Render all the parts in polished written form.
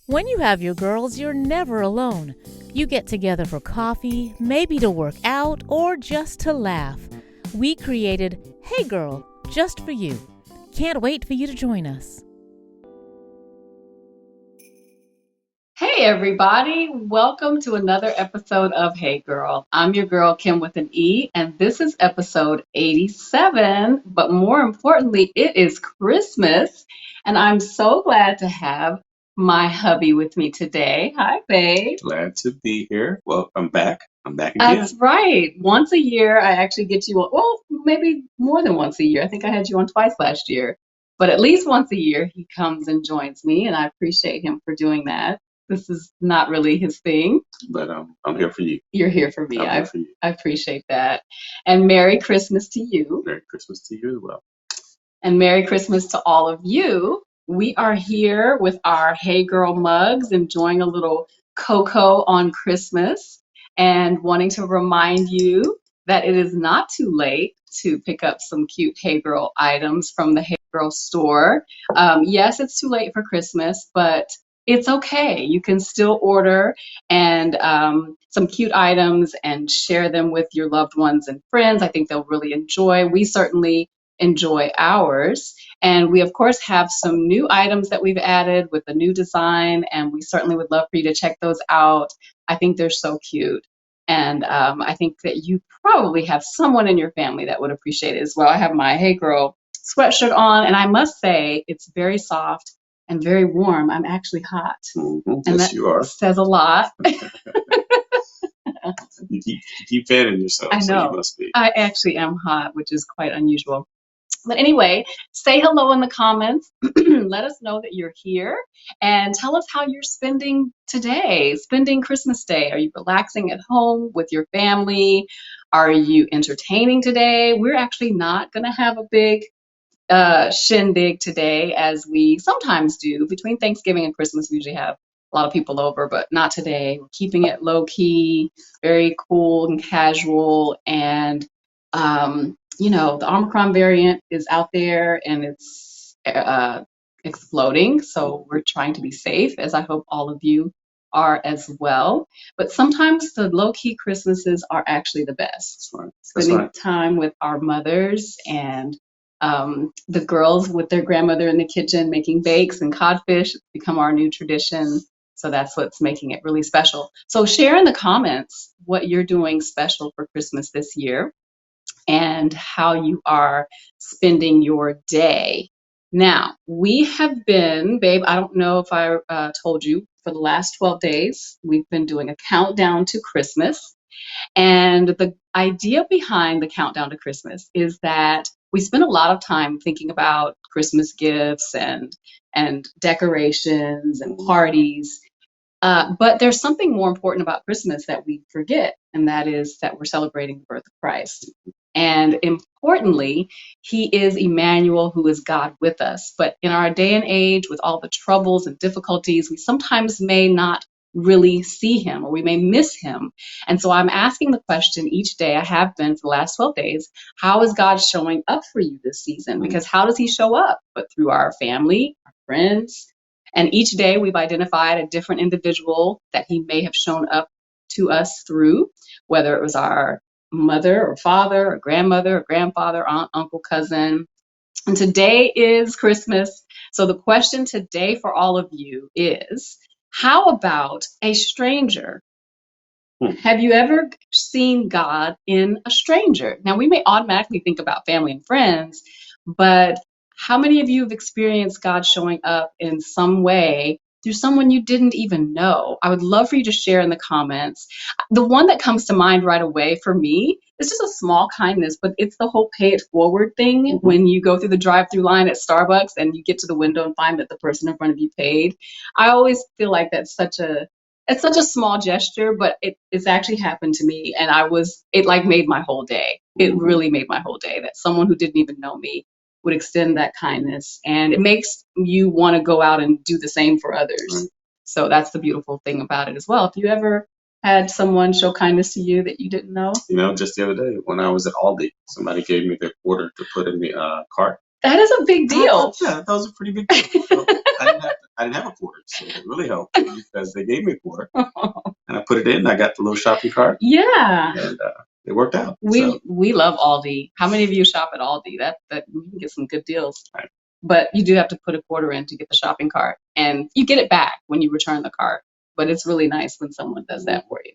When you have your girls, you're never alone. You get together for coffee, maybe to work out, or just to laugh. We created Hey Girl, just for you. Can't wait for you to join us. Hey everybody, welcome to another episode of Hey Girl. I'm your girl Kim with an E, and this is episode 87, but more importantly, it is Christmas, and I'm so glad to have my hubby with me today. Hi, babe. Glad to be here. Well, I'm back. I'm back again. That's right. Once a year, I actually get you on, well, maybe more than once a year. I think I had you on twice last year, but at least once a year, he comes and joins me, and I appreciate him for doing that. This is not really his thing. But I'm here for you. You're here for me. I'm here for you. I appreciate that. And Merry Christmas to you. Merry Christmas to you as well. And Merry Christmas to all of you. We are here with our Hey Girl mugs, enjoying a little cocoa on Christmas, and wanting to remind you that it is not too late to pick up some cute Hey Girl items from the Hey Girl store. Yes, it's too late for Christmas, but it's okay. You can still order and some cute items and share them with your loved ones and friends. I think they'll really enjoy. We certainly enjoy ours. And we, of course, have some new items that we've added with a new design, and we certainly would love for you to check those out. I think they're so cute. And I think that you probably have someone in your family that would appreciate it as well. I have my Hey Girl sweatshirt on, and I must say it's very soft and very warm. I'm actually hot. Mm-hmm. And yes, that you are. says a lot. You keep fanning yourself. I know. So you must be. I actually am hot, which is quite unusual. But anyway, say hello in the comments. Let us know that you're here and tell us how you're spending today, spending Christmas Day. Are you relaxing at home with your family? Are you entertaining today? We're actually not going to have a big shindig today, as we sometimes do. Between Thanksgiving and Christmas, we usually have a lot of people over, but not today. We're keeping it low key, very cool and casual. And, the Omicron variant is out there and it's exploding. So we're trying to be safe, as I hope all of you are as well. But sometimes the low key Christmases are actually the best. That's right. Spending time with our mothers and the girls with their grandmother in the kitchen making bakes and codfish. It's become our new tradition. So that's what's making it really special. So share in the comments what you're doing special for Christmas this year and how you are spending your day. Now, we have been, babe, I don't know if I told you, for the last 12 days, we've been doing a countdown to Christmas. And the idea behind the countdown to Christmas is that we spend a lot of time thinking about Christmas gifts and decorations and parties. But there's something more important about Christmas that we forget, and that is that we're celebrating the birth of Christ. And importantly, he is Emmanuel, who is God with us. But in our day and age, with all the troubles and difficulties, we sometimes may not really see him, or we may miss him. And so I'm asking the question each day, I have been for the last 12 days, how is God showing up for you this season? Because how does he show up? But through our family, our friends. And each day we've identified a different individual that he may have shown up to us through, whether it was our mother or father or grandmother or grandfather, aunt, uncle, cousin. And today is Christmas. So the question today for all of you is, how about a stranger? Have you ever seen God in a stranger? Now, we may automatically think about family and friends, but how many of you have experienced God showing up in some way through someone you didn't even know? I would love for you to share in the comments. The one that comes to mind right away for me is just a small kindness, but it's the whole pay it forward thing. When you go through the drive-through line at Starbucks and you get to the window and find that the person in front of you paid. I always feel like it's such a small gesture, but it's actually happened to me, and it like made my whole day. It really made my whole day that someone who didn't even know me would extend that kindness, and it makes you want to go out and do the same for others. So that's the beautiful thing about it as well. If you ever had someone show kindness to you that you didn't know? Just the other day when I was at Aldi, somebody gave me their quarter to put in the cart. That is a big deal. Yeah, that was a pretty big deal. So I I didn't have a quarter, so it really helped because they gave me a quarter, and I put it in. I got the little shopping cart. Yeah. And it worked out. We love Aldi. How many of you shop at Aldi? That you can get some good deals. Right. But you do have to put a quarter in to get the shopping cart, and you get it back when you return the cart. But it's really nice when someone does that for you.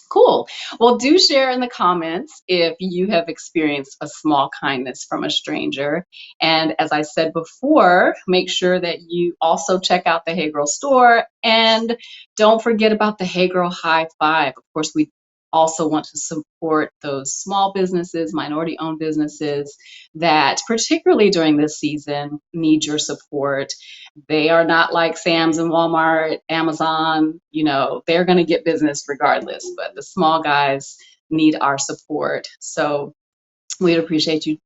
Cool. Well, do share in the comments if you have experienced a small kindness from a stranger. And as I said before, make sure that you also check out the Hey Girl store, and don't forget about the Hey Girl High Five. Of course, we also want to support those small businesses, minority-owned businesses that, particularly during this season, need your support. They are not like Sam's and Walmart, Amazon, they're going to get business regardless, but the small guys need our support. So we'd appreciate you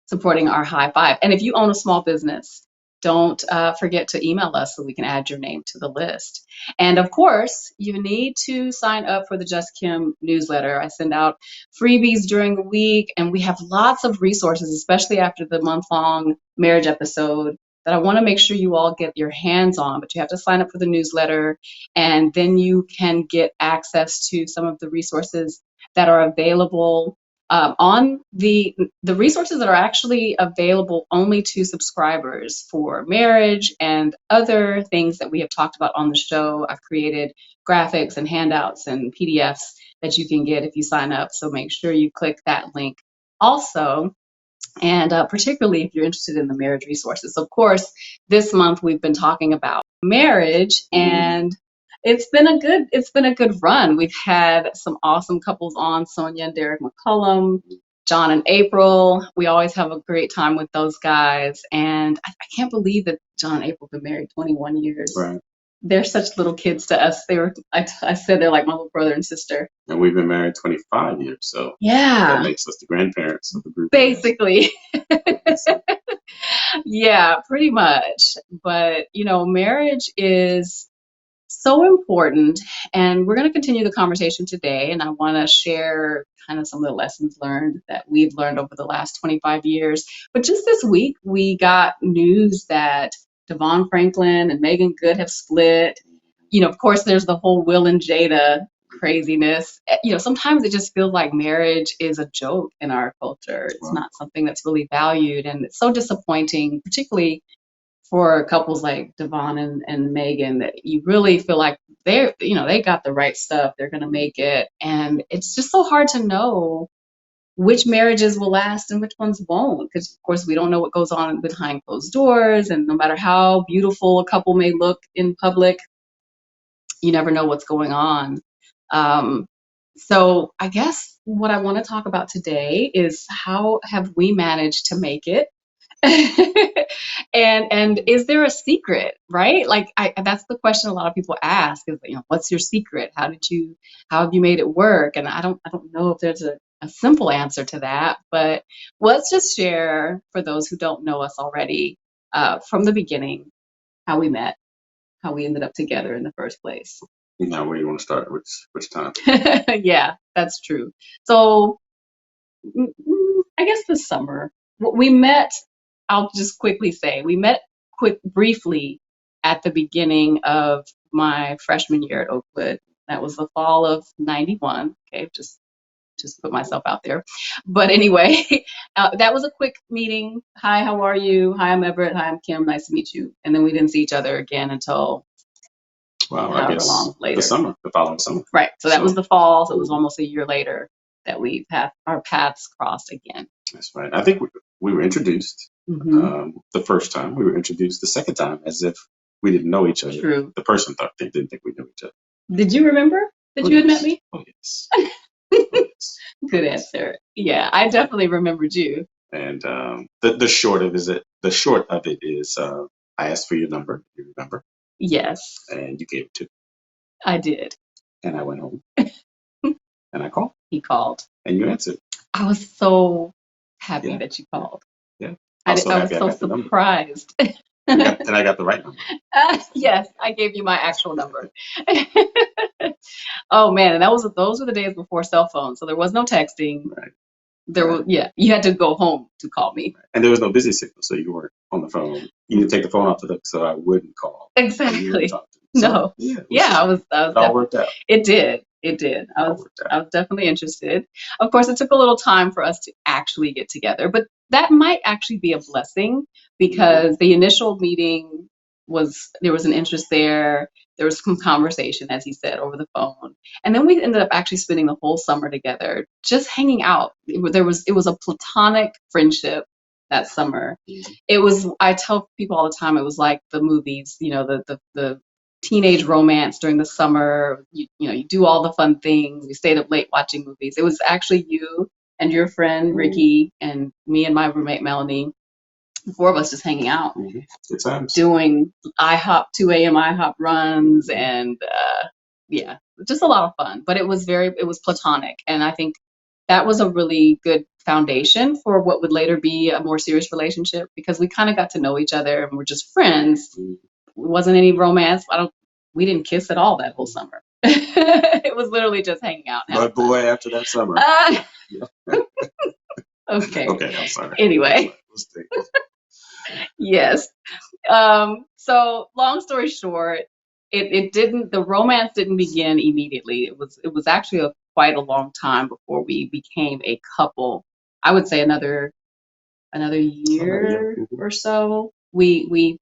supporting our high five. And if you own a small business, don't forget to email us so we can add your name to the list. And of course, you need to sign up for the Just Kim newsletter. I send out freebies during the week, and we have lots of resources, especially after the month-long marriage episode, that I want to make sure you all get your hands on. But you have to sign up for the newsletter, and then you can get access to some of the resources that are available on the resources that are actually available only to subscribers for marriage and other things that we have talked about on the show. I've created graphics and handouts and PDFs that you can get if you sign up. So make sure you click that link also. And particularly if you're interested in the marriage resources. Of course, this month we've been talking about marriage, and it's been a good run. We've had some awesome couples on, Sonia and Derek McCullum, John and April. We always have a great time with those guys. And I can't believe that John and April have been married 21 years. Right. They're such little kids to us. I said they're like my little brother and sister. And we've been married 25 years, so yeah, that makes us the grandparents of the group. Basically. Yeah, pretty much. But, marriage is so important, and we're going to continue the conversation today, and I want to share kind of some of the lessons learned that we've learned over the last 25 years. But just this week, we got news that Devon Franklin and Megan Good have split. Of course, there's the whole Will and Jada craziness. Sometimes it just feels like marriage is a joke in our culture. It's not something that's really valued, and it's so disappointing, particularly for couples like Devon and Megan, that you really feel like they got the right stuff. They're going to make it. And it's just so hard to know which marriages will last and which ones won't. Because, of course, we don't know what goes on behind closed doors. And no matter how beautiful a couple may look in public, you never know what's going on. So I guess what I want to talk about today is how have we managed to make it? and is there a secret, right? Like that's the question a lot of people ask is, what's your secret? How have you made it work? And I don't know if there's a simple answer to that, but let's just share for those who don't know us already from the beginning, how we met, how we ended up together in the first place. Now, where you want to start? Which time? Yeah, that's true. So I guess this summer we met. I'll just quickly say we met briefly at the beginning of my freshman year at Oakwood. That was the fall of '91. Okay, just put myself out there. But anyway, that was a quick meeting. Hi, how are you? Hi, I'm Everett. Hi, I'm Kim. Nice to meet you. And then we didn't see each other again until I guess long later. The following summer. Right. So that was the fall. So it was almost a year later that our paths crossed again. That's right. I think we were introduced the first time. We were introduced the second time as if we didn't know each other. True. The person thought they didn't think we knew each other. Did you remember that you had met me? Oh, yes. Good answer. Yeah, I definitely remembered you. And the short of it is I asked for your number. You remember? Yes. And you gave it to me. I did. And I went home. And I called. He called. And you answered. I was so happy that you called. Yeah. I was so surprised. And I got the right number. Yes, I gave you my actual number. Oh man, and those were the days before cell phones, so there was no texting. Right. you had to go home to call me. And there was no busy signal, so you weren't on the phone. You didn't take the phone off the hook, so I wouldn't call. Exactly. So, no. I was it all worked out. It did. I was definitely interested. Of course, it took a little time for us to actually get together, but that might actually be a blessing because the initial meeting there was an interest there. There was some conversation, as he said, over the phone. And then we ended up actually spending the whole summer together, just hanging out. It was a platonic friendship that summer. I tell people all the time, it was like the movies, the teenage romance during the summer. You do all the fun things. We stayed up late watching movies. It was actually you and your friend Ricky and me and my roommate Melanie, the four of us just hanging out, good times, doing 2 a.m. IHOP runs, and just a lot of fun. But it was platonic, and I think that was a really good foundation for what would later be a more serious relationship because we kind of got to know each other and we're just friends. It wasn't any romance. We didn't kiss at all that whole summer. It was literally just hanging out. But boy, after that summer. Okay. Okay, I'm sorry. Anyway. Yes. So long story short, the romance didn't begin immediately. It was actually quite a long time before we became a couple. I would say another year or so. We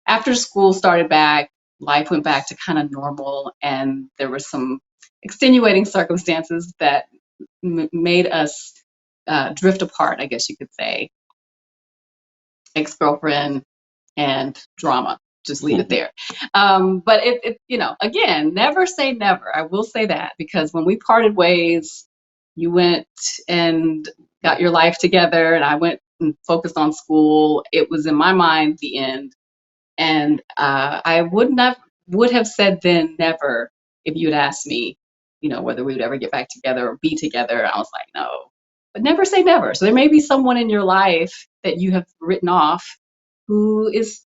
after school started back, life went back to kind of normal, and there were some extenuating circumstances that made us drift apart, I guess you could say. Ex-girlfriend and drama. Just leave it there. But again, never say never. I will say that because when we parted ways, you went and got your life together, and I went and focused on school. It was in my mind the end, and I would have said then never if you'd asked me, whether we would ever get back together or be together. I was like, no. But never say never. So there may be someone in your life that you have written off who is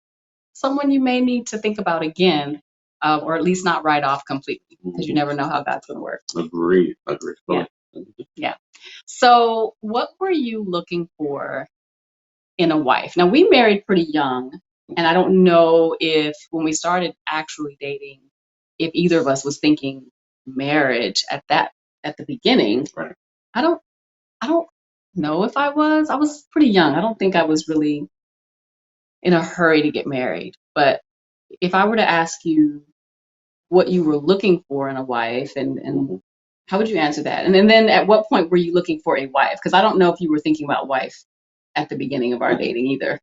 someone you may need to think about again, or at least not write off completely, because you never know how that's going to work. Agreed. Yeah. So what were you looking for in a wife? Now, we married pretty young, and I don't know if when we started actually dating, if either of us was thinking marriage at the beginning. Right. I don't know if I was pretty young. I don't think I was really in a hurry to get married. But if I were to ask you what you were looking for in a wife, and how would you answer that? And then at what point were you looking for a wife? Because I don't know if you were thinking about wife at the beginning of our dating either.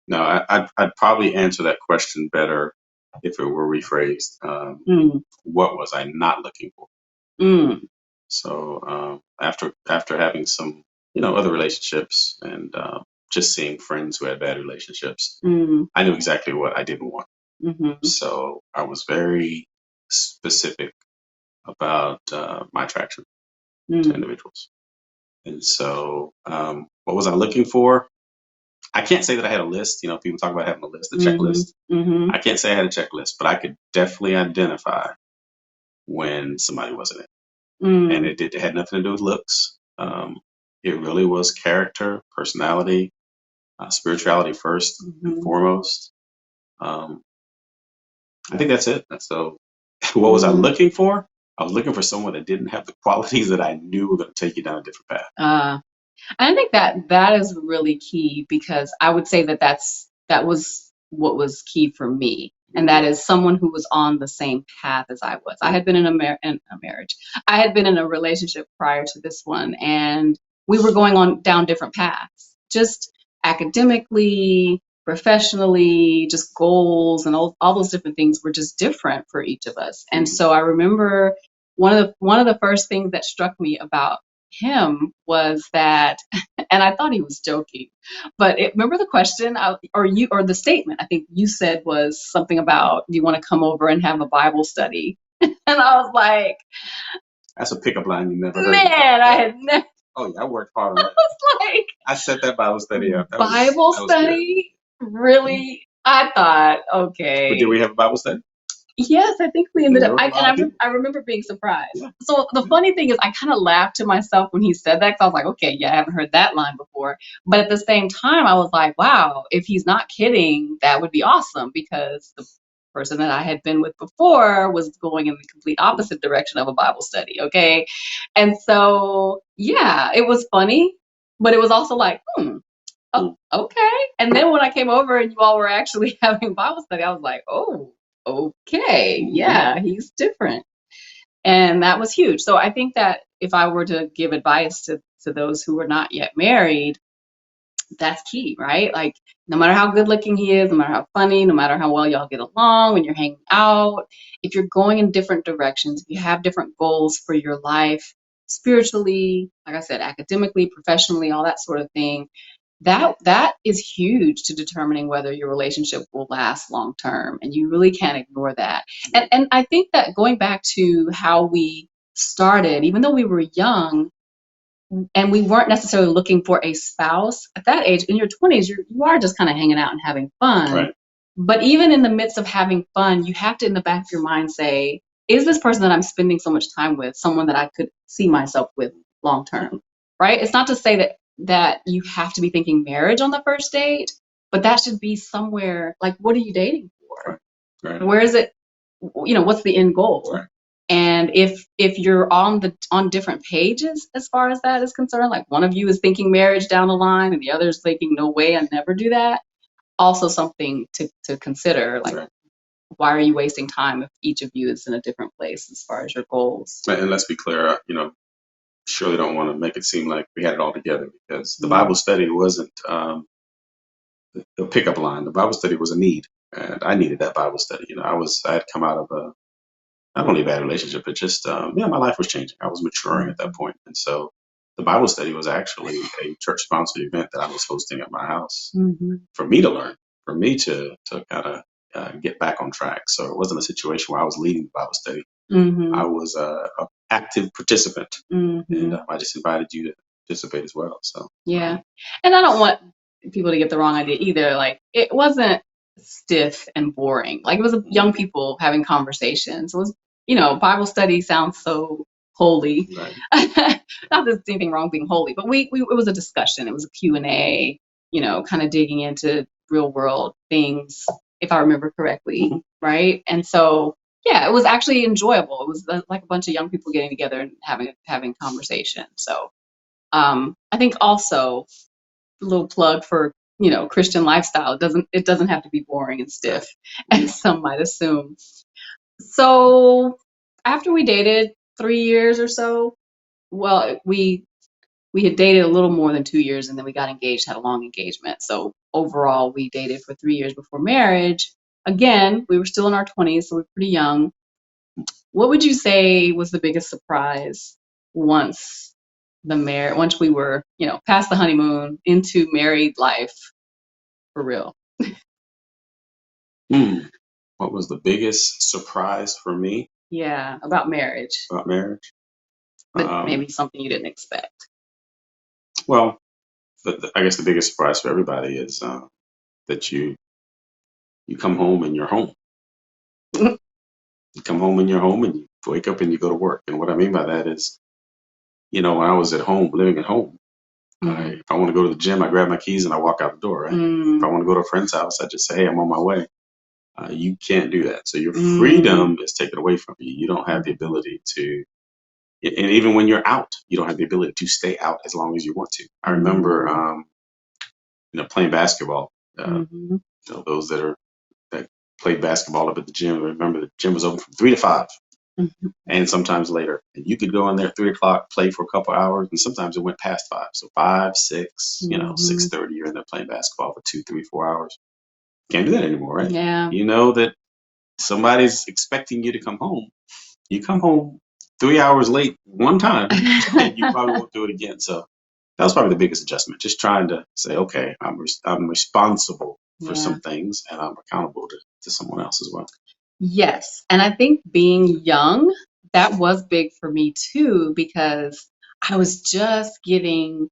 No, I'd probably answer that question better if it were rephrased. What was I not looking for? So after having some other relationships and just seeing friends who had bad relationships, I knew exactly what I didn't want. So I was very specific about my attraction to individuals. And so what was I looking for? I can't say that I had a list. People talk about having a list, a checklist. I can't say I had a checklist, but I could definitely identify when somebody wasn't it. And it had nothing to do with looks. It really was character, personality, spirituality first and foremost. I think that's it. So what was I looking for? I was looking for someone that didn't have the qualities that I knew were going to take you down a different path. I think that is really key, because I would say that was what was key for me. And that is someone who was on the same path as I was. I had been in a marriage. I had been in a relationship prior to this one, and we were going down different paths, just academically, professionally, just goals and all those different things were just different for each of us. And so I remember one of the first things that struck me about him was that, and I thought he was joking, but remember the question or the statement I think you said was something about, do you want to come over and have a Bible study? And I was like, that's a pickup line you never heard. Man, I had never. Oh yeah, I worked hard on that. I was like, I set that Bible study up. Bible study? Really? I thought, okay. But did we have a Bible study? Yes, I think we ended up. I remember being surprised. Yeah. So the funny thing is, I kind of laughed to myself when he said that, because I was like, okay, yeah, I haven't heard that line before. But at the same time, I was like, wow, if he's not kidding, that would be awesome, because the person that I had been with before was going in the complete opposite direction of a Bible study. Okay, and so yeah, it was funny, but it was also like, oh, okay. And then when I came over and you all were actually having Bible study, I was like, oh, okay, yeah, he's different. And that was huge. So I think that if I were to give advice to those who are not yet married, that's key, right? Like, no matter how good looking he is, no matter how funny, no matter how well y'all get along when you're hanging out, if you're going in different directions, if you have different goals for your life, spiritually, like I said, academically, professionally, all that sort of thing, that is huge to determining whether your relationship will last long term, and you really can't ignore that. And I think that going back to how we started, even though we were young and we weren't necessarily looking for a spouse at that age, in your 20s, you are just kind of hanging out and having fun. Right. But even in the midst of having fun, you have to, in the back of your mind, say, is this person that I'm spending so much time with someone that I could see myself with long term? Right? It's not to say that you have to be thinking marriage on the first date, but that should be somewhere like, what are you dating for? Right. Where is it? What's the end goal? Right. And if you're on different pages as far as that is concerned, like one of you is thinking marriage down the line and the other is thinking no way, I never do that. Also something to consider, like, right, why are you wasting time if each of you is in a different place as far as your goals? And let's be clear, surely don't want to make it seem like we had it all together, because the Bible study wasn't the pickup line. The Bible study was a need, and I needed that Bible study. I had come out of not only a bad relationship, but just my life was changing. I was maturing at that point, and so the Bible study was actually a church-sponsored event that I was hosting at my house for me to learn, for me to kind of get back on track. So it wasn't a situation where I was leading the Bible study. I was a active participant, and I just invited you to participate as well. So yeah, and I don't want people to get the wrong idea either. Like, it wasn't stiff and boring. Like, it was young people having conversations. It was, Bible study sounds so holy. Right. Not that there's anything wrong being holy, but it was a discussion. It was a Q&A, kind of digging into real world things, if I remember correctly, right? And so, yeah, it was actually enjoyable. It was like a bunch of young people getting together and having conversation. So I think also a little plug for, Christian lifestyle. It doesn't have to be boring and stiff, as some might assume. So after we dated 3 years or so, well, we had dated a little more than 2 years, and then we got engaged, had a long engagement. So overall, we dated for 3 years before marriage. Again, we were still in our 20s, so we were pretty young. What would you say was the biggest surprise once we were, past the honeymoon into married life for real? What was the biggest surprise for me? Yeah, about marriage. About marriage? But maybe something you didn't expect. Well, I guess the biggest surprise for everybody is that you come home and you're home. You come home and you're home, and you wake up and you go to work. And what I mean by that is, when I was at home, living at home, if I want to go to the gym, I grab my keys and I walk out the door. Right? If I want to go to a friend's house, I just say, hey, I'm on my way. You can't do that. So your freedom is taken away from you. You don't have the ability to, and even when you're out, you don't have the ability to stay out as long as you want to. I remember, playing basketball. Those that played basketball up at the gym, remember the gym was open from 3 to 5, and sometimes later. And you could go in there at 3 o'clock, play for a couple hours, and sometimes it went past 5. So 5, 6, 6:30, you're in there playing basketball for 2, 3, 4 hours. Can't do that anymore, right? Yeah. You know that somebody's expecting you to come home. You come home 3 hours late one time, and you probably won't do it again. So that was probably the biggest adjustment. Just trying to say, okay, I'm responsible for some things, and I'm accountable to someone else as well. Yes, and I think being young, that was big for me too, because I was just getting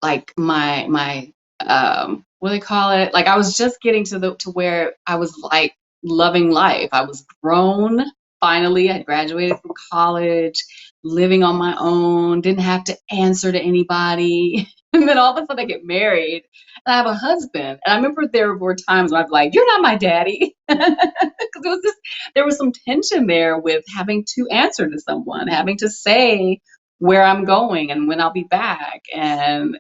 like my what do they call it? Like, I was just getting to where I was like loving life. I was grown. Finally, I had graduated from college, living on my own, didn't have to answer to anybody. And then all of a sudden I get married and I have a husband. And I remember there were times when I'd be like, you're not my daddy. Because it was just, there was some tension there with having to answer to someone, having to say where I'm going and when I'll be back. And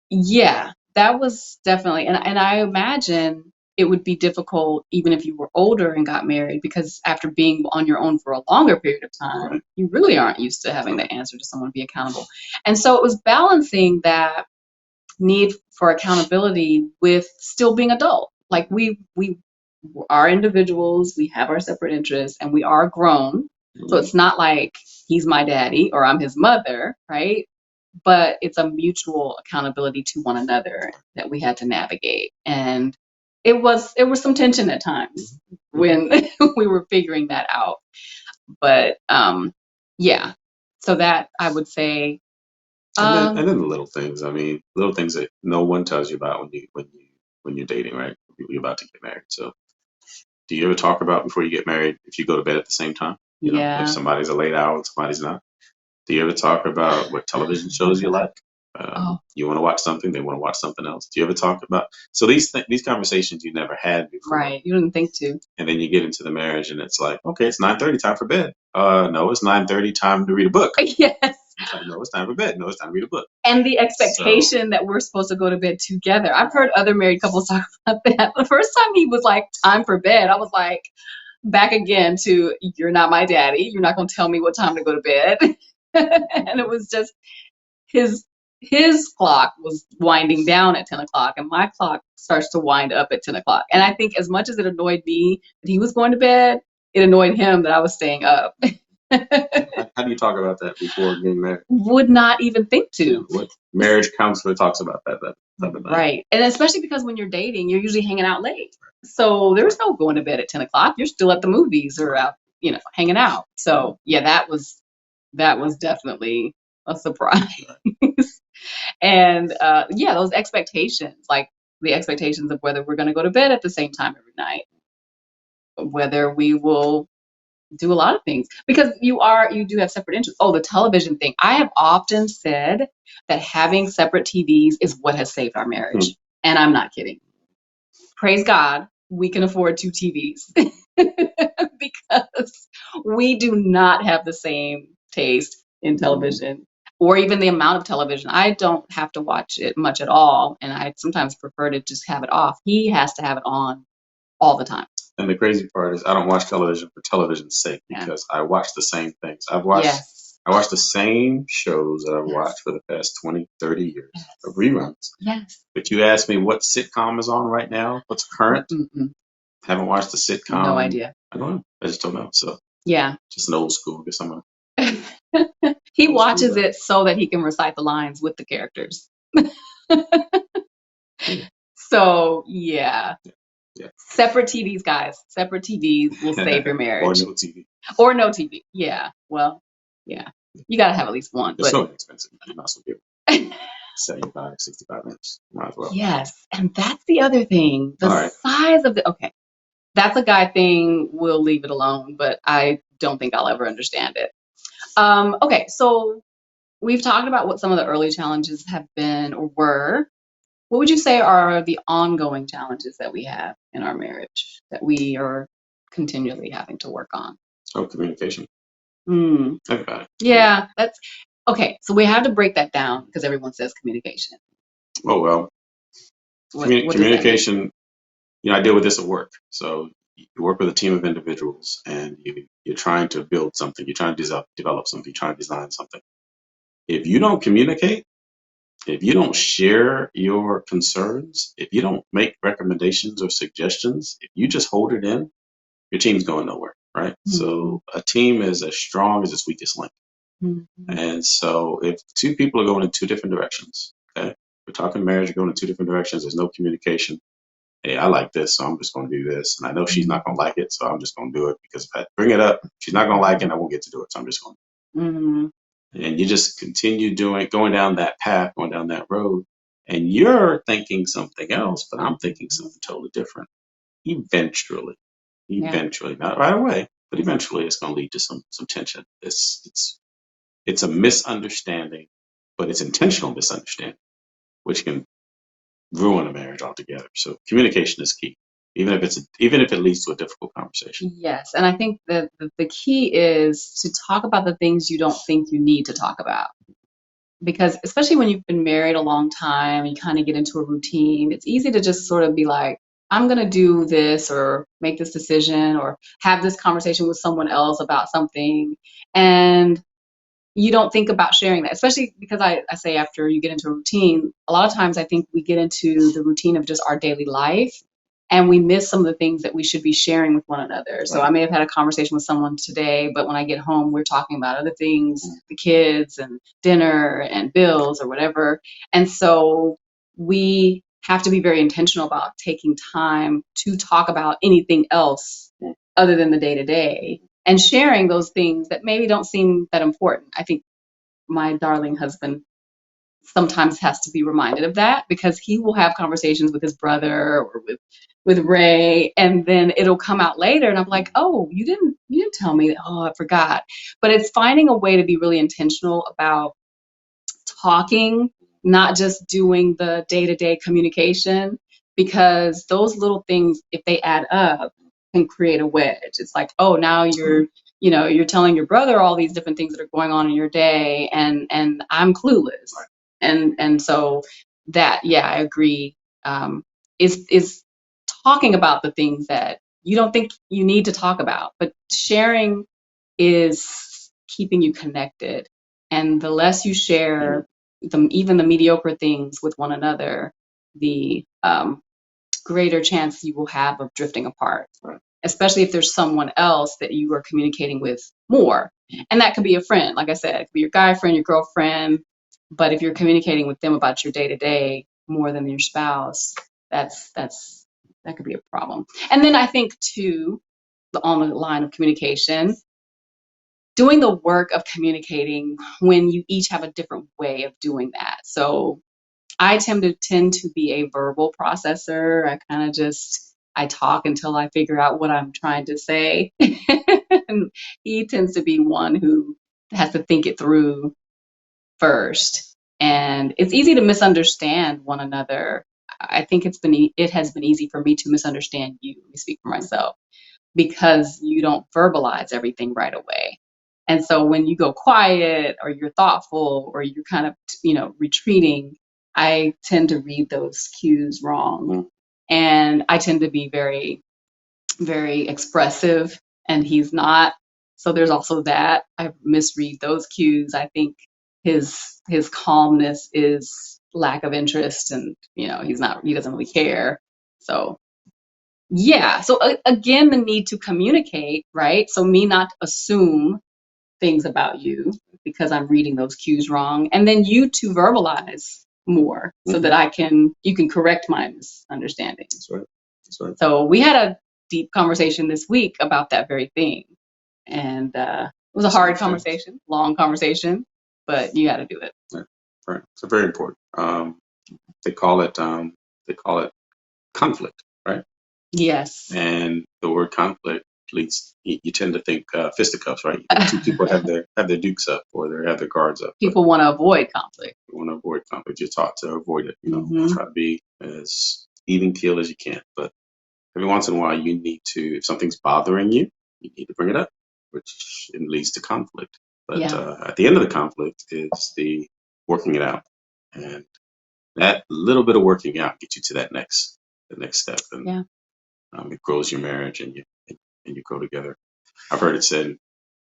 yeah, that was definitely, and I imagine it would be difficult even if you were older and got married, because after being on your own for a longer period of time, you really aren't used to having to answer to someone, be accountable. And so it was balancing that need for accountability with still being adult. Like we are individuals, we have our separate interests, and we are grown. So it's not like he's my daddy or I'm his mother, right? But it's a mutual accountability to one another that we had to navigate. And it was some tension at times when we were figuring that out. But yeah, so that I would say. And then the little things. I mean, little things that no one tells you about when you're dating, right? You're about to get married. So, do you ever talk about before you get married if you go to bed at the same time? You know, if somebody's a late hour, somebody's not. Do you ever talk about what television shows you like? You want to watch something, they want to watch something else. Do you ever talk about? So these conversations you never had before, right? You didn't think to. And then you get into the marriage, and it's like, okay, it's 9:30, time for bed. No, it's 9:30, time to read a book. Yes. It's like, no, it's time for bed. No, it's time to read a book. And the expectation that we're supposed to go to bed together. I've heard other married couples talk about that. The first time he was like, time for bed, I was like, back again to, you're not my daddy. You're not going to tell me what time to go to bed. And it was just his clock was winding down at 10 o'clock, and my clock starts to wind up at 10 o'clock. And I think as much as it annoyed me that he was going to bed, it annoyed him that I was staying up. How do you talk about that before getting married? Would not even think to. What marriage counselor talks about that type of thing. Right. And especially because when you're dating, you're usually hanging out late. So there's no going to bed at 10 o'clock. You're still at the movies or out, hanging out. So yeah, that was definitely a surprise. And yeah, those expectations, like the expectations of whether we're going to go to bed at the same time every night, whether we will do a lot of things, because you do have separate interests. Oh, the television thing. I have often said that having separate TVs is what has saved our marriage. And I'm not kidding. Praise God, we can afford 2 TVs because we do not have the same taste in television or even the amount of television. I don't have to watch it much at all. And I sometimes prefer to just have it off. He has to have it on all the time. And the crazy part is I don't watch television for television's sake, because I watch the same things. I watch the same shows that I've watched for the past 20, 30 years of reruns. Yes. But you ask me what sitcom is on right now, what's current? Haven't watched the sitcom. No idea. I don't know. I just don't know. So yeah, just an old school. Guess I'm he watches it so that he can recite the lines with the characters. So yeah. Separate TVs, guys. Separate TVs will save your marriage. Or no TV. Or no TV. Yeah. Well, yeah. You got to have at least one. It's so expensive. You might as well give 75, 65 inches. Might as well. Yes. And that's the other thing. The size of okay. That's a guy thing. We'll leave it alone, but I don't think I'll ever understand it. Okay. So we've talked about what some of the early challenges have been or were. What would you say are the ongoing challenges that we have in our marriage that we are continually having to work on? Oh, communication. Okay. Yeah, that's okay. So we have to break that down because everyone says communication. Oh, well, communication, I deal with this at work. So you work with a team of individuals and you're trying to build something. You're trying to develop something. You're trying to design something. If you don't communicate, if you don't share your concerns, if you don't make recommendations or suggestions, if you just hold it in, your team's going nowhere, right? So a team is as strong as its weakest link. And so if 2 people are going in 2 different directions, okay, we're talking marriage, you're going in 2 different directions, there's no communication. Hey, I like this, so I'm just going to do this. And I know she's not going to like it, so I'm just going to do it, because if I bring it up, she's not going to like it, and I won't get to do it, so I'm just going to. And you just continue going down that path, going down that road, and you're thinking something else, but I'm thinking something totally different. eventually, not right away, but eventually it's going to lead to some tension. It's a misunderstanding, but it's intentional misunderstanding, which can ruin a marriage altogether. So communication is key, even if it leads to a difficult conversation. Yes, and I think that the key is to talk about the things you don't think you need to talk about. Because especially when you've been married a long time, you kind of get into a routine, it's easy to just sort of be like, I'm going to do this or make this decision or have this conversation with someone else about something. And you don't think about sharing that, especially because I say after you get into a routine, a lot of times I think we get into the routine of just our daily life and we miss some of the things that we should be sharing with one another. Right. So I may have had a conversation with someone today, but when I get home, we're talking about other things, the kids and dinner and bills or whatever. And so we have to be very intentional about taking time to talk about anything else other than the day to day and sharing those things that maybe don't seem that important. I think my darling husband sometimes has to be reminded of that because he will have conversations with his brother or with Ray, and then it'll come out later and I'm like, oh, you didn't tell me that. Oh, I forgot. But it's finding a way to be really intentional about talking, not just doing the day-to-day communication, because those little things, if they add up, can create a wedge. It's like, oh, now you're telling your brother all these different things that are going on in your day, and I'm clueless. And so that, yeah, I agree, is talking about the things that you don't think you need to talk about, but sharing is keeping you connected. And the less you share, even the mediocre things with one another, the greater chance you will have of drifting apart. Right. Especially if there's someone else that you are communicating with more. And that could be a friend, like I said, it could be your guy friend, your girlfriend. But if you're communicating with them about your day to day more than your spouse, that could be a problem. And then I think too, on the line of communication, doing the work of communicating when you each have a different way of doing that. So I tend to be a verbal processor. I talk until I figure out what I'm trying to say. And he tends to be one who has to think it through first. And it's easy to misunderstand one another. I think it has been easy for me to misunderstand you. Let me speak for myself, because you don't verbalize everything right away. And so when you go quiet or you're thoughtful or you're kind of, retreating, I tend to read those cues wrong. Mm-hmm. And I tend to be very, very expressive, and he's not. So there's also that. I misread those cues. I think his calmness is lack of interest, and he doesn't really care. So yeah. So again, the need to communicate, right? So me not assume things about you because I'm reading those cues wrong, and then you to verbalize more so that you can correct my misunderstanding. That's right. So we had a deep conversation this week about that very thing, and it was a hard conversation, long conversation, but you got to do it. Right. It's very important. They call it conflict, right? Yes. And the word conflict leads you tend to think fisticuffs, right? Two people have their dukes up or they have their guards up. People want to avoid conflict. You're taught to avoid it. Try to be as even keel as you can. But every once in a while, you need to, if something's bothering you, you need to bring it up, which leads to conflict. But at the end of the conflict is the working it out, and that little bit of working out gets you to the next step, and it grows your marriage, and you grow together. I've heard it said,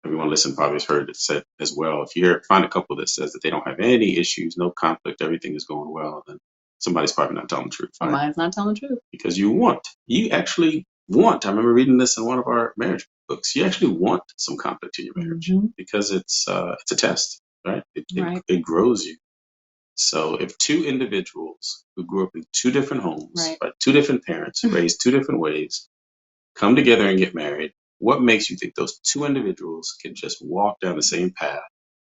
everyone listening probably has heard it said as well. If you find a couple that says that they don't have any issues, no conflict, everything is going well, then somebody's probably not telling the truth. Somebody's not telling the truth. Because you actually want, I remember reading this in one of our marriage books, you actually want some conflict in your marriage because it's a test, right? It grows you. So if two individuals who grew up in two different homes, by two different parents, raised two different ways, come together and get married, what makes you think those two individuals can just walk down the same path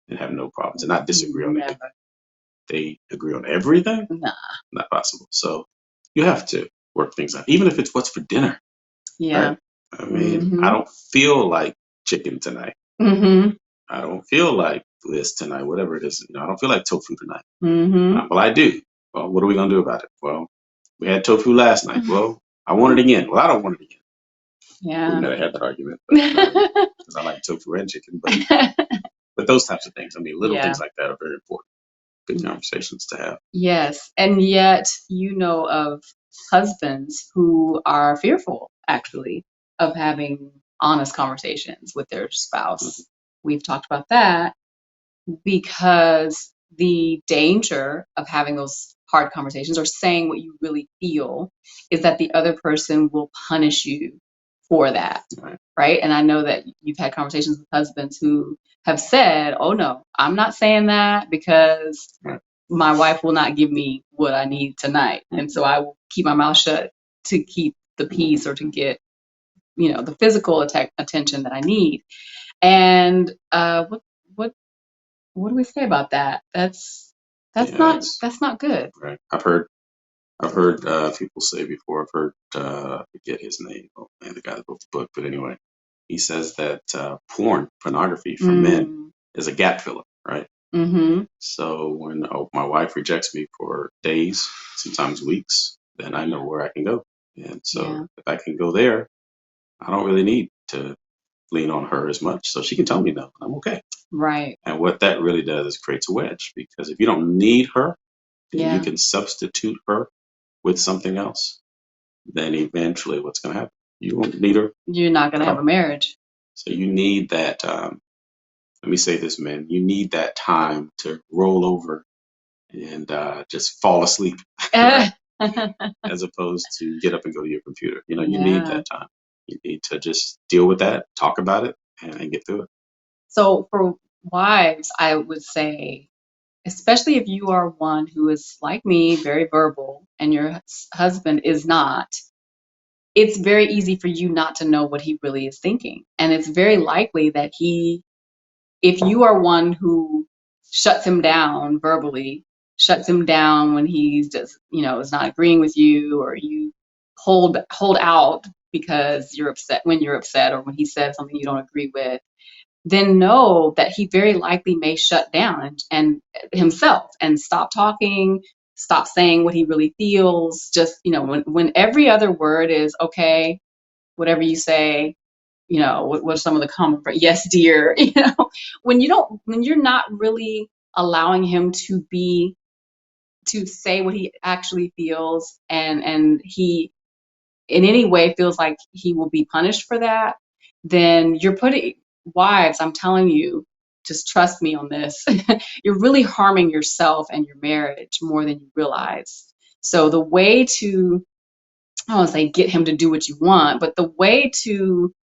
and have no problems and not disagree on anything? They agree on everything? Nah. Not possible. So you have to work things out, even if it's what's for dinner. Yeah. Right? I mean, I don't feel like chicken tonight. I don't feel like this tonight, whatever it is. I don't feel like tofu tonight. Well, I do. Well, what are we going to do about it? Well, we had tofu last night. Well, I want it again. Well, I don't want it again. Yeah. We've never had that argument because I like tofu and chicken. But those types of things, I mean, little things like that are very important. Good conversations to have. Yes. And yet, of husbands who are fearful, actually, of having honest conversations with their spouse. We've talked about that because the danger of having those hard conversations or saying what you really feel is that the other person will punish you for that. Right. And I know that you've had conversations with husbands who have said, oh, no, I'm not saying that because my wife will not give me what I need tonight. And so I will keep my mouth shut to keep the peace or to get, the physical attention that I need. And what do we say about that? That's not good. Right. I've heard people say before. I've heard I forget his name. Oh man, the guy that wrote the book. But anyway, he says that pornography for men is a gap filler, right? So when my wife rejects me for days, sometimes weeks, then I know where I can go. And so if I can go there, I don't really need to lean on her as much. So she can tell me no, I'm okay. Right. And what that really does is creates a wedge, because if you don't need her, then you can substitute her with something else. Then eventually what's going to happen? You won't need her. You're not going to have a marriage. So you need that, let me say this, man, you need that time to roll over and just fall asleep, right? As opposed to get up and go to your computer. You need that time. You need to just deal with that, talk about it, and get through it. So for wives, I would say, especially if you are one who is like me, very verbal, and your husband is not, it's very easy for you not to know what he really is thinking. And it's very likely that if you are one who shuts him down verbally, shuts him down when he's just, is not agreeing with you, or you hold out because you're upset or when he says something you don't agree with, then know that he very likely may shut down and himself and stop talking, stop saying what he really feels. Just, when every other word is okay, whatever you say, what are some of the common phrases? Yes, dear. When you're not really allowing him to say what he actually feels, and he in any way feels like he will be punished for that, then you're putting, wives, I'm telling you, just trust me on this. You're really harming yourself and your marriage more than you realize. So the way to, I don't want to say get him to do what you want, but the way to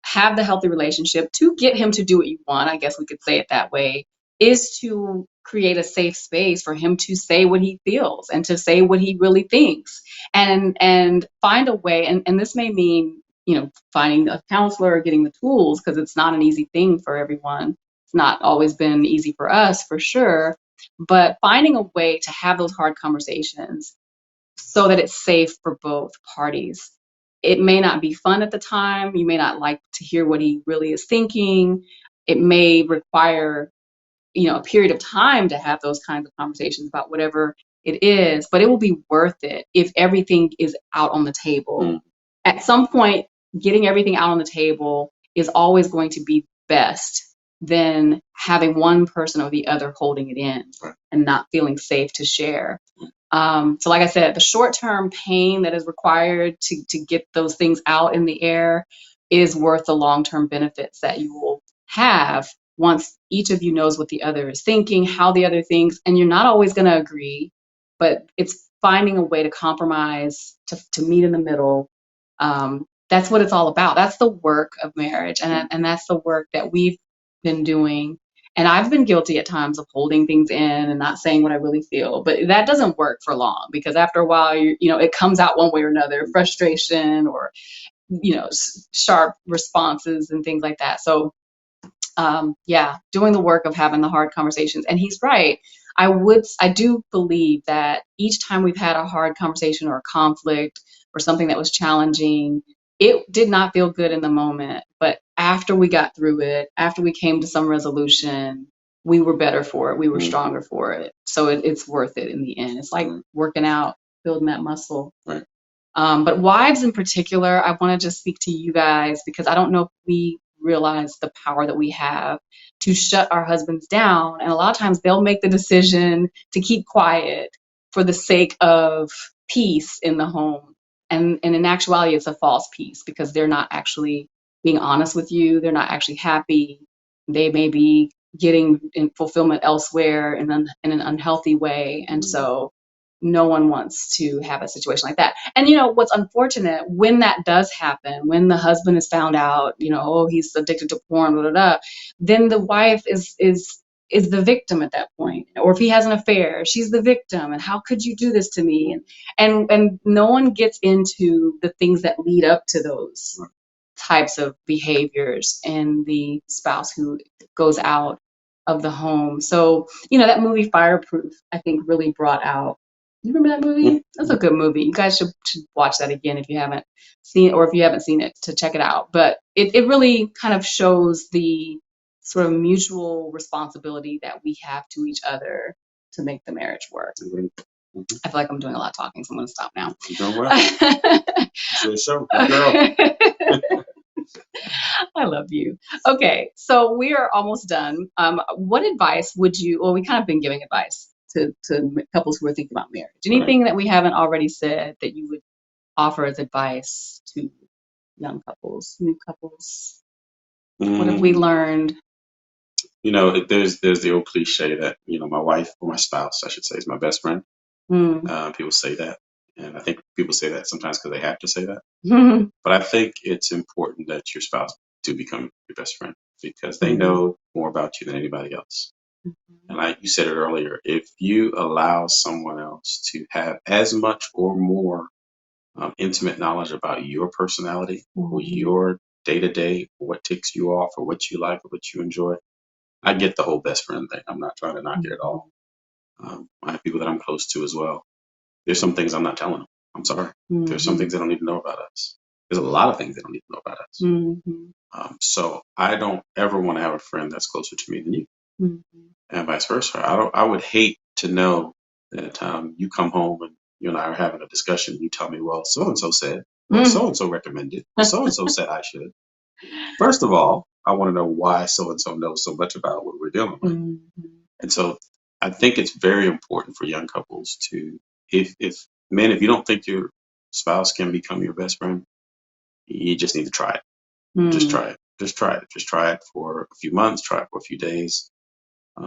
have the healthy relationship, to get him to do what you want, I guess we could say it that way, is to create a safe space for him to say what he feels and to say what he really thinks, and find a way. And this may mean, finding a counselor or getting the tools, because it's not an easy thing for everyone. It's not always been easy for us, for sure, but finding a way to have those hard conversations so that it's safe for both parties. It may not be fun at the time. You may not like to hear what he really is thinking. It may require, a period of time to have those kinds of conversations about whatever it is, but it will be worth it if everything is out on the table. At some point, getting everything out on the table is always going to be best than having one person or the other holding it in and not feeling safe to share. So like I said, the short-term pain that is required to get those things out in the air is worth the long-term benefits that you will have once each of you knows what the other is thinking, how the other thinks, and you're not always going to agree, but it's finding a way to compromise, to meet in the middle. That's what it's all about. That's the work of marriage, and that's the work that we've been doing. And I've been guilty at times of holding things in and not saying what I really feel, but that doesn't work for long, because after a while, it comes out one way or another, frustration or, sharp responses and things like that. So, doing the work of having the hard conversations. And he's right. I do believe that each time we've had a hard conversation or a conflict or something that was challenging, it did not feel good in the moment, but after we got through it, after we came to some resolution, we were better for it. We were stronger for it. So it's worth it in the end. It's like working out, building that muscle. Right. But wives in particular, I want to just speak to you guys because I don't know if we realize the power that we have to shut our husbands down. And a lot of times they'll make the decision to keep quiet for the sake of peace in the home. And in actuality, it's a false peace because they're not actually being honest with you. They're not actually happy. They may be getting in fulfillment elsewhere in an unhealthy way. And so no one wants to have a situation like that. And what's unfortunate when that does happen, when the husband is found out, oh, he's addicted to porn, blah, blah, blah, then the wife is the victim at that point. Or if he has an affair, she's the victim. And how could you do this to me? And no one gets into the things that lead up to those types of behaviors in the spouse who goes out of the home. So, that movie Fireproof, I think, really brought out. You remember that movie? That's a good movie. You guys should watch that again if you haven't seen it, or if you haven't seen it, to check it out. But it really kind of shows the sort of mutual responsibility that we have to each other to make the marriage work. I feel like I'm doing a lot of talking, so I'm going to stop now. You're doing well. So, girl. I love you. Okay, so we are almost done. What advice would you, well, we kind of been giving advice to couples who are thinking about marriage. Anything that we haven't already said that you would offer as advice to young couples, new couples? What have we learned? There's the old cliche that, my wife, or my spouse, I should say, is my best friend. People say that. And I think people say that sometimes because they have to say that. But I think it's important that your spouse do become your best friend because they know more about you than anybody else. And like you said it earlier, if you allow someone else to have as much or more intimate knowledge about your personality or your day-to-day, or what ticks you off or what you like or what you enjoy, I get the whole best friend thing. I'm not trying to knock it at all. I have people that I'm close to as well. There's some things I'm not telling them. I'm sorry. There's some things they don't need to know about us. There's a lot of things they don't need to know about us. So I don't ever want to have a friend that's closer to me than you, and vice versa. I would hate to know that you come home and you and I are having a discussion. You tell me, well, so and so said, well, so and so recommended, well, so and so said I should. First of all, I want to know why so and so knows so much about what we're dealing with. And so I think it's very important for young couples to, if you don't think your spouse can become your best friend, you just need to try it. Just try it. Just try it. Just try it for a few months. Try it for a few days.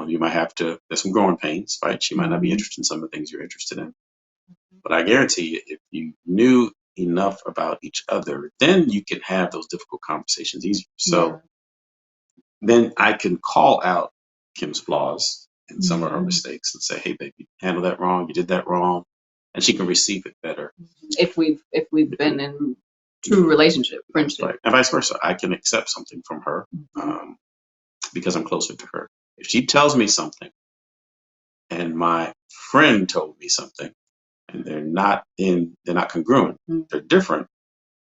You might have to. There's some growing pains, right? She might not be interested in some of the things you're interested in. But I guarantee you, if you knew enough about each other, then you can have those difficult conversations easier. So then I can call out Kim's flaws and some of her mistakes and say, hey, baby, you handled that wrong. You did that wrong. And she can receive it better. If we've been in true relationship, friendship. Right. And vice versa. I can accept something from her because I'm closer to her. If she tells me something and my friend told me something and they're not congruent, they're different,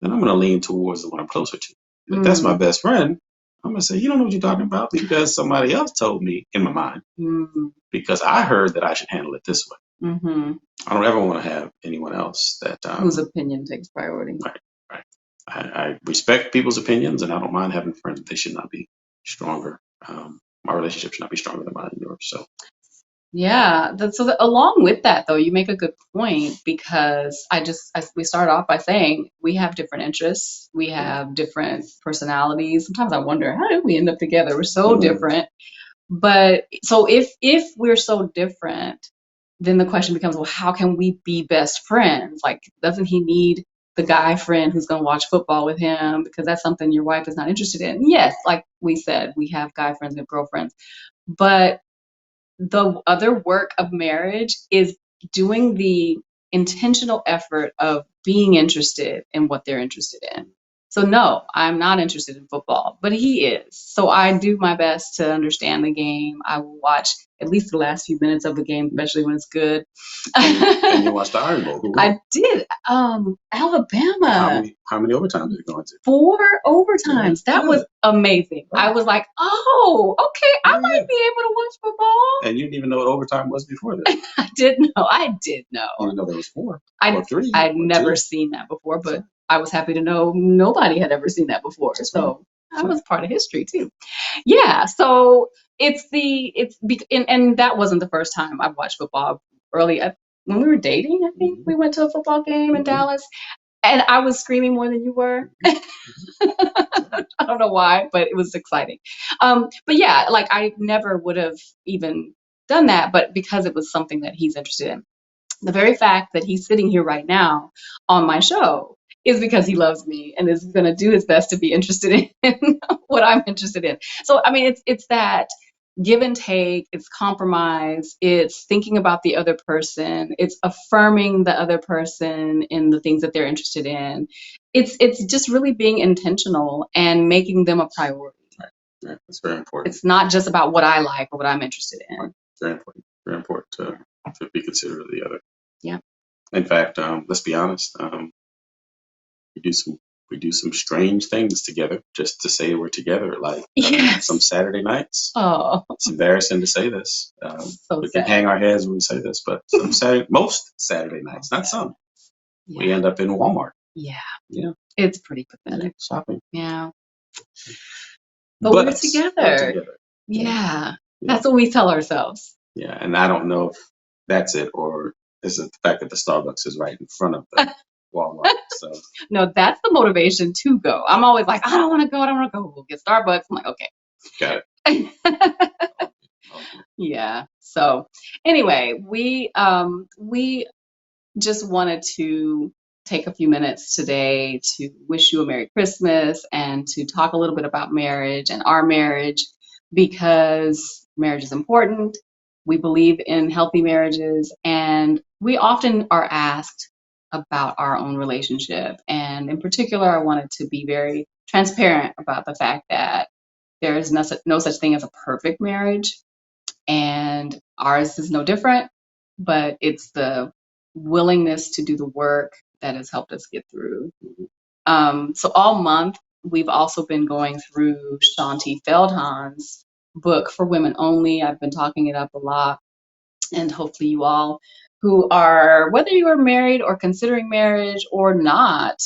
then I'm going to lean towards the one I'm closer to. If that's my best friend, I'm going to say, you don't know what you're talking about because somebody else told me in my mind because I heard that I should handle it this way. I don't ever want to have anyone else that whose opinion takes priority. Right. I respect people's opinions, and I don't mind having friends, but they should not be stronger. My relationship should not be stronger than mine and yours. So. Yeah. Along with that, though, you make a good point because we start off by saying we have different interests, we have different personalities. Sometimes I wonder, how did we end up together? We're so different. But so if we're so different, then the question becomes, well, how can we be best friends? Like, doesn't he need the guy friend who's going to watch football with him because that's something your wife is not interested in? Yes, like we said, we have guy friends and girlfriends. But the other work of marriage is doing the intentional effort of being interested in what they're interested in. So no, I'm not interested in football, but he is. So I do my best to understand the game. I will watch at least the last few minutes of the game, especially when it's good. And you watched the Iron Bowl. Who won? I did. Alabama. How many overtimes did it go into? 4 overtimes. Yeah. That was amazing. Right. I was like, oh, okay, I might be able to watch football. And you didn't even know what overtime was before this. I did know. You didn't know there was 4 or 3. I'd never seen that before, but I was happy to know nobody had ever seen that before. So that was part of history too. Yeah. So and that wasn't the first time I've watched football. Early when we were dating, I think we went to a football game in Dallas, and I was screaming more than you were. I don't know why, but it was exciting. But yeah, like I never would have even done that, but because it was something that he's interested in. The very fact that he's sitting here right now on my show is because he loves me and is going to do his best to be interested in what I'm interested in. So, I mean, it's that give and take, it's compromise, it's thinking about the other person, it's affirming the other person in the things that they're interested in. It's just really being intentional and making them a priority. Right. That's very important. It's not just about what I like or what I'm interested in. Right. Very important. Very important to be considerate of the other. Yeah. In fact, let's be honest. We do some strange things together just to say we're together. Like some Saturday nights. Oh, it's embarrassing to say this. We can hang our heads when we say this, but most Saturday nights, not some. Yeah. We end up in Walmart. Yeah. Yeah. It's pretty pathetic. Shopping. Yeah. But we're together. Yeah. That's what we tell ourselves. Yeah, and I don't know if that's it or is it the fact that the Starbucks is right in front of the Walmart. So no, that's the motivation to go. I'm always like, I don't want to go. We'll get Starbucks. I'm like, okay. Got it. Yeah. So anyway, we just wanted to take a few minutes today to wish you a Merry Christmas and to talk a little bit about marriage and our marriage, because marriage is important. We believe in healthy marriages, and we often are asked about our own relationship. And in particular, I wanted to be very transparent about the fact that there is no such thing as a perfect marriage, and ours is no different, but it's the willingness to do the work that has helped us get through. So all month, we've also been going through Shanti Feldhahn's book For Women Only. I've been talking it up a lot, and hopefully you all who are, whether you are married or considering marriage or not,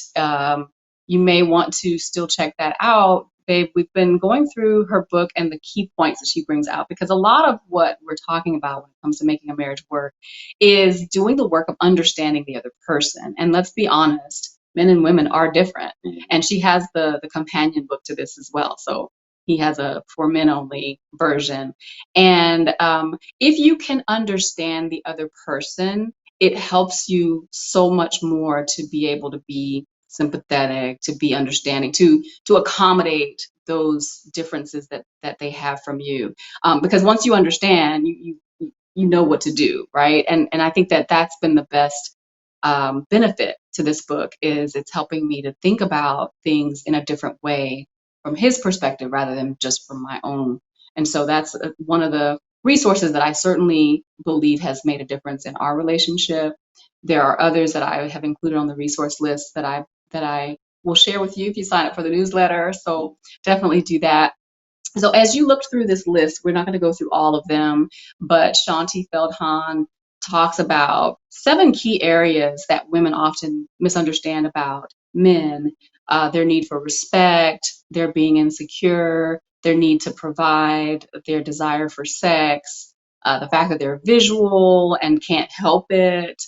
you may want to still check that out. We've been going through her book and the key points that she brings out, because a lot of what we're talking about when it comes to making a marriage work is doing the work of understanding the other person. And let's be honest, men and women are different. And she has the companion book to this as well. So he has a For Men Only version. And if you can understand the other person, it helps you so much more to be able to be sympathetic, to be understanding, to accommodate those differences that they have from you. Because once you understand, you know what to do, right? And I think that that's been the best benefit to this book, is it's helping me to think about things in a different way from his perspective rather than just from my own. And so that's one of the resources that I certainly believe has made a difference in our relationship. There are others that I have included on the resource list that I will share with you if you sign up for the newsletter. So definitely do that. So as you looked through this list, we're not going to go through all of them, but Shanti Feldhahn talks about 7 key areas that women often misunderstand about men. Their need for respect, their being insecure, their need to provide, their desire for sex, the fact that they're visual and can't help it.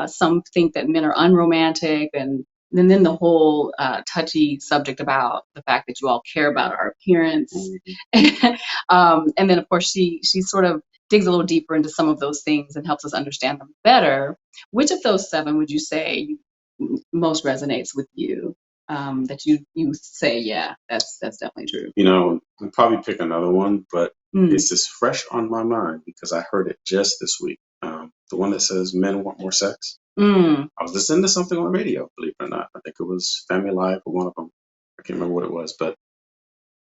Some think that men are unromantic, and then the whole touchy subject about the fact that you all care about our appearance. And then, of course, she sort of digs a little deeper into some of those things and helps us understand them better. Which of those 7 would you say most resonates with you? That you say, yeah, that's definitely true. You know, I'll probably pick another one, but it's just fresh on my mind because I heard it just this week. The one that says men want more sex. I was listening to something on the radio, believe it or not. I think it was Family Life or one of them. I can't remember what it was, but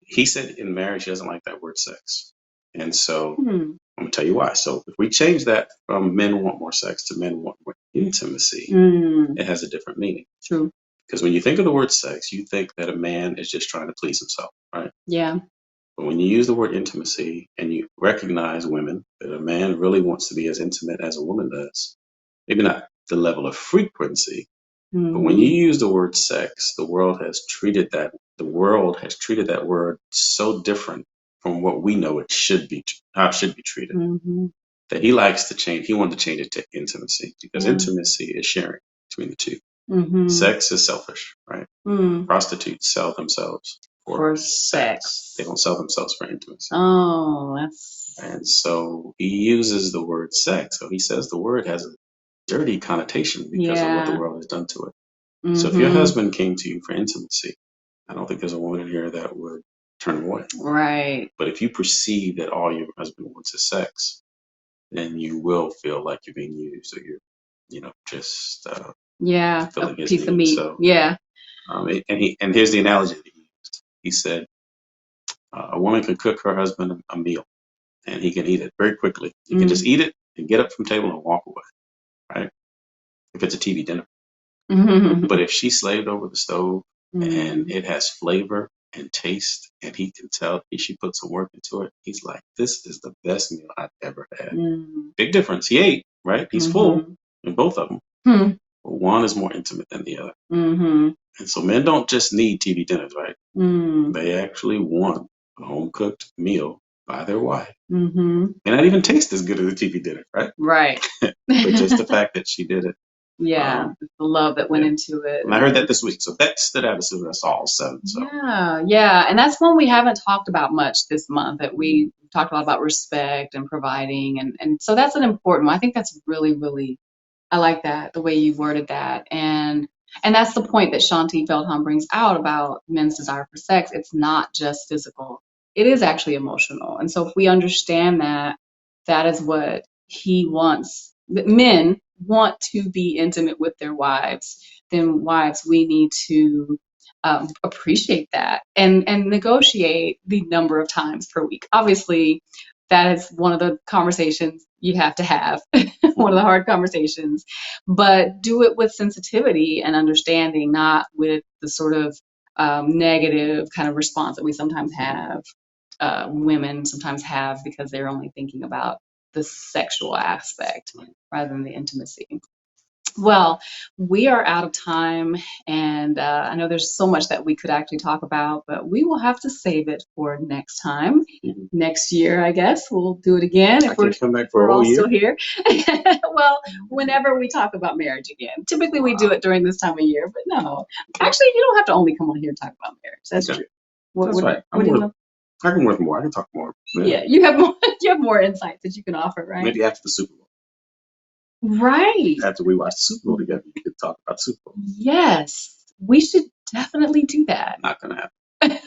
he said in marriage he doesn't like that word sex. And so I'm going to tell you why. So if we change that from men want more sex to men want more intimacy, it has a different meaning. True. Because when you think of the word sex, you think that a man is just trying to please himself, right? Yeah. But when you use the word intimacy and you recognize women, that a man really wants to be as intimate as a woman does, maybe not the level of frequency, but when you use the word sex, the world has treated that word so different from what we know it should be, how it should be treated, that he likes to change. He wanted to change it to intimacy because intimacy is sharing between the two. Sex is selfish, right? Prostitutes sell themselves for sex. They don't sell themselves for intimacy. Oh, that's. And so he uses the word sex. So he says the word has a dirty connotation because of what the world has done to it. So if your husband came to you for intimacy, I don't think there's a woman in here that would turn him away. Right. But if you perceive that all your husband wants is sex, then you will feel like you're being used or you're, just fulfilling his piece of needs. meat. So, yeah. And here's the analogy that he used. He said a woman can cook her husband a meal, and he can eat it very quickly. He can just eat it and get up from the table and walk away, right? If it's a TV dinner. But if she slaved over the stove and it has flavor and taste and he can tell she put some work into it, he's like, this is the best meal I've ever had. Big difference. He ate, right? He's full in both of them. But one is more intimate than the other. And so men don't just need TV dinners, right? They actually want a home cooked meal by their wife. And not even taste as good as a TV dinner, right? Right. But just the fact that she did it. Yeah, the love that went into it. And I heard that this week, so that stood out as soon as I saw all 7. So. Yeah, and that's one we haven't talked about much this month. That we talked a lot about respect and providing, and so that's an important one. I think that's really, really, I like that the way you worded that, and that's the point that Shanti Feldhahn brings out about men's desire for sex. It's not just physical; it is actually emotional. And so if we understand that, that is what he wants. Men want to be intimate with their wives, then wives, we need to appreciate that and negotiate the number of times per week. Obviously, that is one of the conversations you have to have, one of the hard conversations, but do it with sensitivity and understanding, not with the sort of negative kind of response that we sometimes have, women sometimes have, because they're only thinking about the sexual aspect rather than the intimacy. Well, we are out of time, and I know there's so much that we could actually talk about, but we will have to save it for next time. Next year, I guess we'll do it again if come back for we're all year. Still here. Well, whenever we talk about marriage again, typically we do it during this time of year, but no, actually, you don't have to only come on here and talk about marriage. That's true. That's right. I can work more. I can talk more. Yeah, you have more. You have more insights that you can offer, right? Maybe after the Super Bowl. Right. After we watch the Super Bowl together, you could talk about the Super Bowl. Yes, we should definitely do that. Not gonna happen.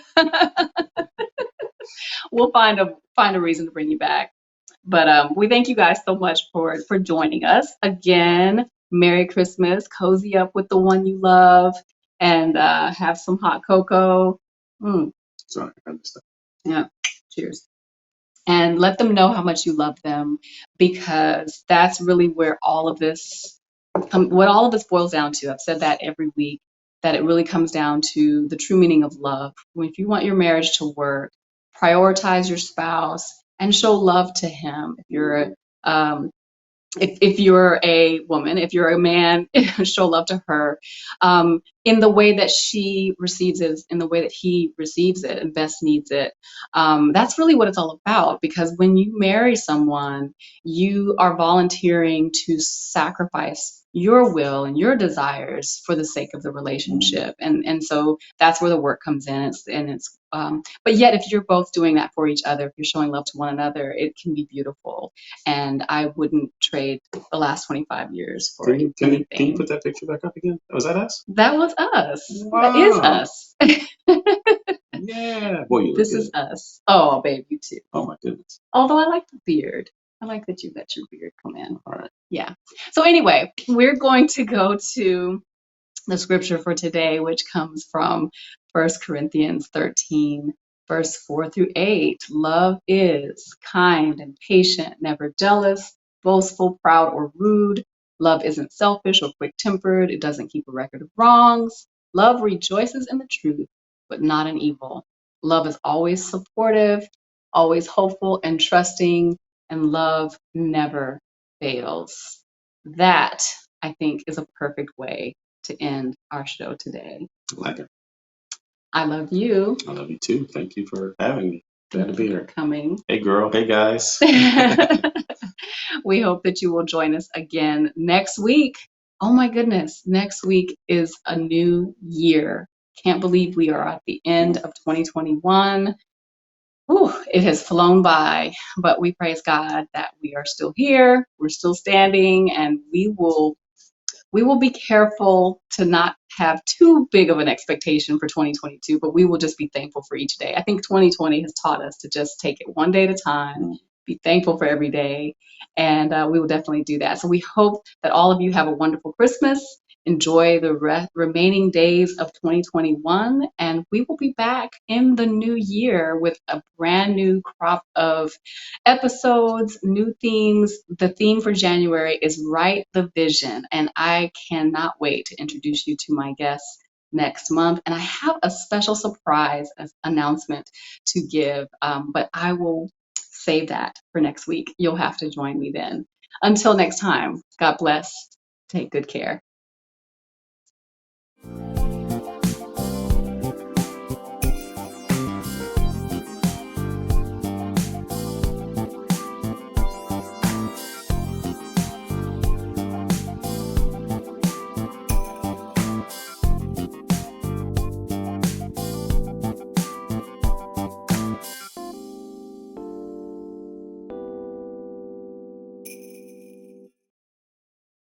We'll find a reason to bring you back. But we thank you guys so much for joining us again. Merry Christmas. Cozy up with the one you love, and have some hot cocoa. Sorry, I understand. Yeah. Cheers. And let them know how much you love them, because that's really where all of this, what all of this boils down to. I've said that every week, that it really comes down to the true meaning of love. If you want your marriage to work, prioritize your spouse and show love to him. If you're if you're a woman, if you're a man, show love to her in the way that she receives it, in the way that he receives it and best needs it. That's really what it's all about, because when you marry someone, you are volunteering to sacrifice your will and your desires for the sake of the relationship. And so that's where the work comes in. But yet, if you're both doing that for each other, if you're showing love to one another, it can be beautiful. And I wouldn't trade the last 25 years for anything. Can you put that picture back up again? Was that us? That was us. Wow. That is us. Yeah. Boy, you look this good. is us. Oh, babe, you too. Oh, my goodness. Although I like the beard. I like that you let your beard come in. All right. Yeah. So anyway, we're going to go to the scripture for today, which comes from 1 Corinthians 13, verse 4 through 8. Love is kind and patient, never jealous, boastful, proud, or rude. Love isn't selfish or quick tempered. It doesn't keep a record of wrongs. Love rejoices in the truth, but not in evil. Love is always supportive, always hopeful and trusting, and love never fails. That, I think, is a perfect way to end our show today. I like it. I love you. I love you too. Thank you for having me. Glad to be here. Coming. Hey girl. Hey guys. We hope that you will join us again next week. Oh my goodness. Next week is a new year. Can't believe we are at the end of 2021. Whew, it has flown by, but we praise God that we are still here. We're still standing, and we will be careful to not have too big of an expectation for 2022, but we will just be thankful for each day. I think 2020 has taught us to just take it one day at a time, be thankful for every day, and we will definitely do that. So we hope that all of you have a wonderful Christmas. Enjoy the remaining days of 2021, and we will be back in the new year with a brand new crop of episodes, new themes. The theme for January is Write the Vision, and I cannot wait to introduce you to my guests next month. And I have a special surprise announcement to give, but I will save that for next week. You'll have to join me then. Until next time, God bless. Take good care.